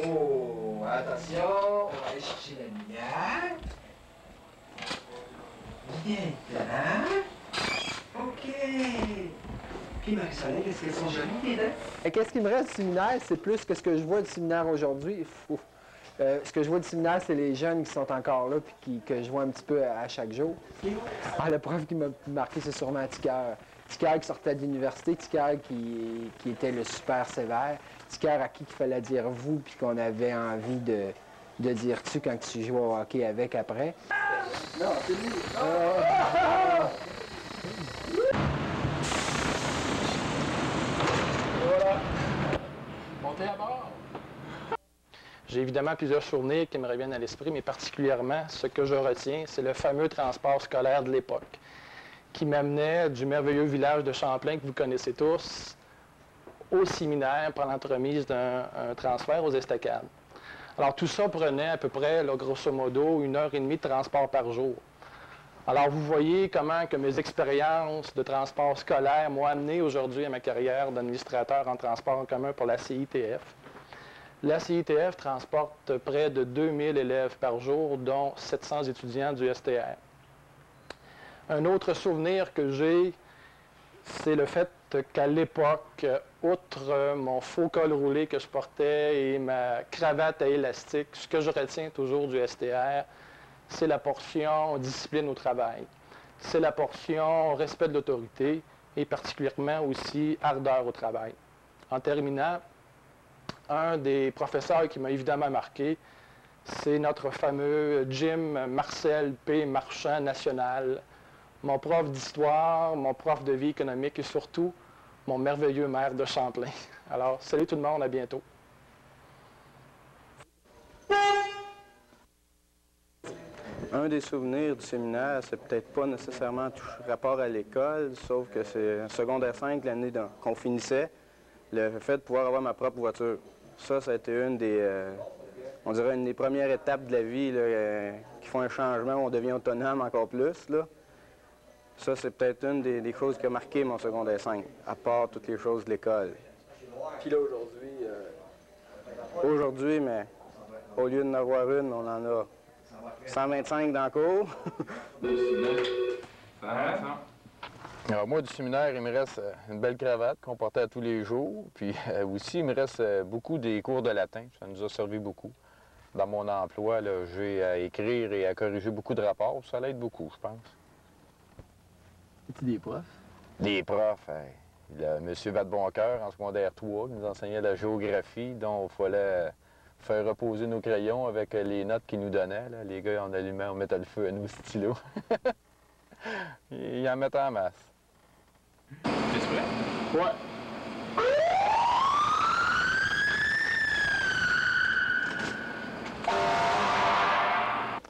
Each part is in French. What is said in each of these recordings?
Oh, attention, on va aller chercher la lumière. Maintenant. OK. Puis Marie-Soleil, est-ce qu'elles sont jolies, tes dents? Qu'est-ce qui me reste du séminaire, c'est plus que ce que je vois du séminaire aujourd'hui. Ce que je vois du séminaire, c'est les jeunes qui sont encore là puis que je vois un petit peu à chaque jour. Ah, le prof qui m'a marqué, c'est sûrement Ticker. Ticker qui sortait de l'université, Ticker qui était le super sévère, Ticker à qui il fallait dire vous puis qu'on avait envie de dire tu quand tu jouais au hockey avec après. Non, c'est lui. Voilà. Montez à bord. J'ai évidemment plusieurs souvenirs qui me reviennent à l'esprit, mais particulièrement, ce que je retiens, c'est le fameux transport scolaire de l'époque, qui m'amenait du merveilleux village de Champlain, que vous connaissez tous, au séminaire par l'entremise d'un transfert aux Estacades. Alors, tout ça prenait à peu près, là, grosso modo, 1h30 de transport par jour. Alors, vous voyez comment que mes expériences de transport scolaire m'ont amené aujourd'hui à ma carrière d'administrateur en transport en commun pour la CITF. La CITF transporte près de 2000 élèves par jour, dont 700 étudiants du STR. Un autre souvenir que j'ai, c'est le fait qu'à l'époque, outre mon faux col roulé que je portais et ma cravate à élastique, ce que je retiens toujours du STR, c'est la portion discipline au travail. C'est la portion respect de l'autorité et particulièrement aussi ardeur au travail. En terminant, un des professeurs qui m'a évidemment marqué, c'est notre fameux Jim Marcel P. Marchand national, mon prof d'histoire, mon prof de vie économique et surtout mon merveilleux maire de Champlain. Alors, salut tout le monde, à bientôt. Un des souvenirs du séminaire, c'est peut-être pas nécessairement tout rapport à l'école, sauf que c'est en secondaire 5, l'année qu'on finissait, le fait de pouvoir avoir ma propre voiture. Ça a été une des, on dirait une des premières étapes de la vie là, qui font un changement où on devient autonome encore plus. Là. Ça, c'est peut-être une des choses qui a marqué mon secondaire 5, à part toutes les choses de l'école. Puis là, aujourd'hui... Aujourd'hui, mais au lieu d'en avoir une, on en a 125 dans le cours. Alors moi, du séminaire, il me reste une belle cravate qu'on portait à tous les jours. Puis aussi, il me reste beaucoup des cours de latin. Ça nous a servi beaucoup. Dans mon emploi, j'ai à écrire et à corriger beaucoup de rapports. Ça l'aide beaucoup, je pense. As-tu des profs? Des profs, M. Vadeboncoeur, en secondaire 3, qui nous enseignait la géographie, dont il fallait faire reposer nos crayons avec les notes qu'il nous donnait. Là. Les gars, on allumait, on mettait le feu à nos stylos. Ils en mettaient en masse. T'es prêt? Ouais.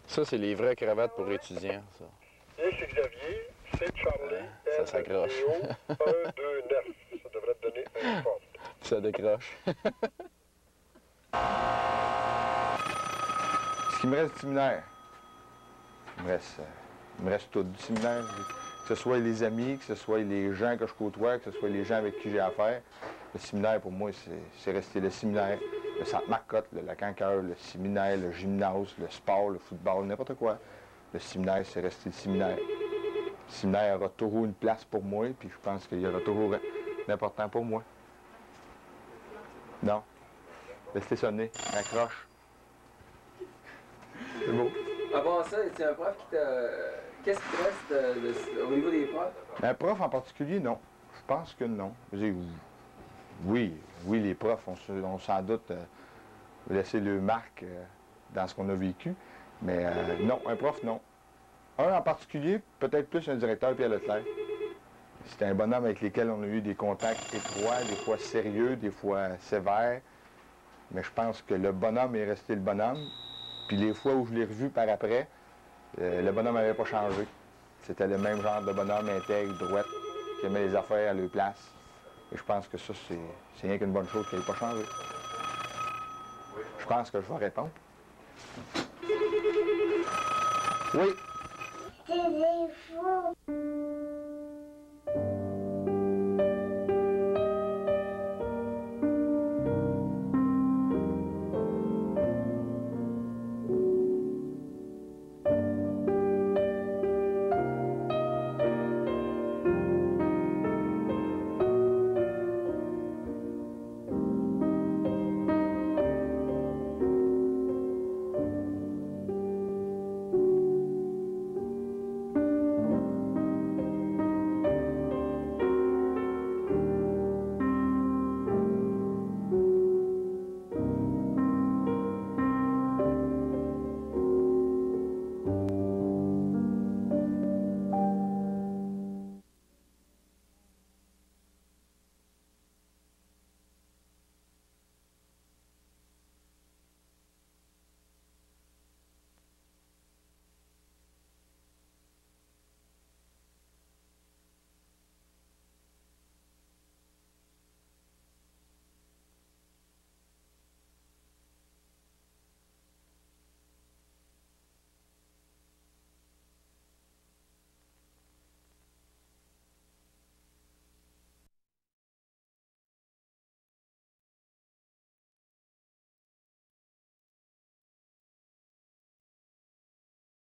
Ça, c'est les vraies cravates pour étudiants, ça. Et c'est Xavier, c'est Charlie. Ça s'accroche. 1, 2, 9. Ça devrait te donner un forme. Ça décroche. Ce qui me reste du séminaire, il me reste tout du séminaire. Que ce soit les amis, que ce soit les gens que je côtoie, que ce soit les gens avec qui j'ai affaire. Le séminaire, pour moi, c'est resté le séminaire. Le centre Marcotte, le Lac-en-Cœur, le séminaire, le gymnase, le sport, le football, n'importe quoi. Le séminaire, c'est resté le séminaire. Le séminaire aura toujours une place pour moi, puis je pense qu'il y aura toujours l'important pour moi. Non. Restez sonné, accroche. C'est beau. À part ça, c'est un prof qui t'a... Qu'est-ce qui te reste au niveau des profs? Un prof en particulier, non. Je pense que non. Oui, les profs ont sans doute laissé leur marque dans ce qu'on a vécu, mais non, un prof, non. Un en particulier, peut-être plus un directeur Pierre Leclerc. C'était un bonhomme avec lequel on a eu des contacts étroits, des fois sérieux, des fois sévères, mais je pense que le bonhomme est resté le bonhomme. Puis les fois où je l'ai revu par après, le bonhomme n'avait pas changé. C'était le même genre de bonhomme intègre, droite, qui aimait les affaires à leur place. Et je pense que ça, c'est rien qu'une bonne chose qui n'ait pas changé. Je pense que je vais répondre. Oui. C'est des fous.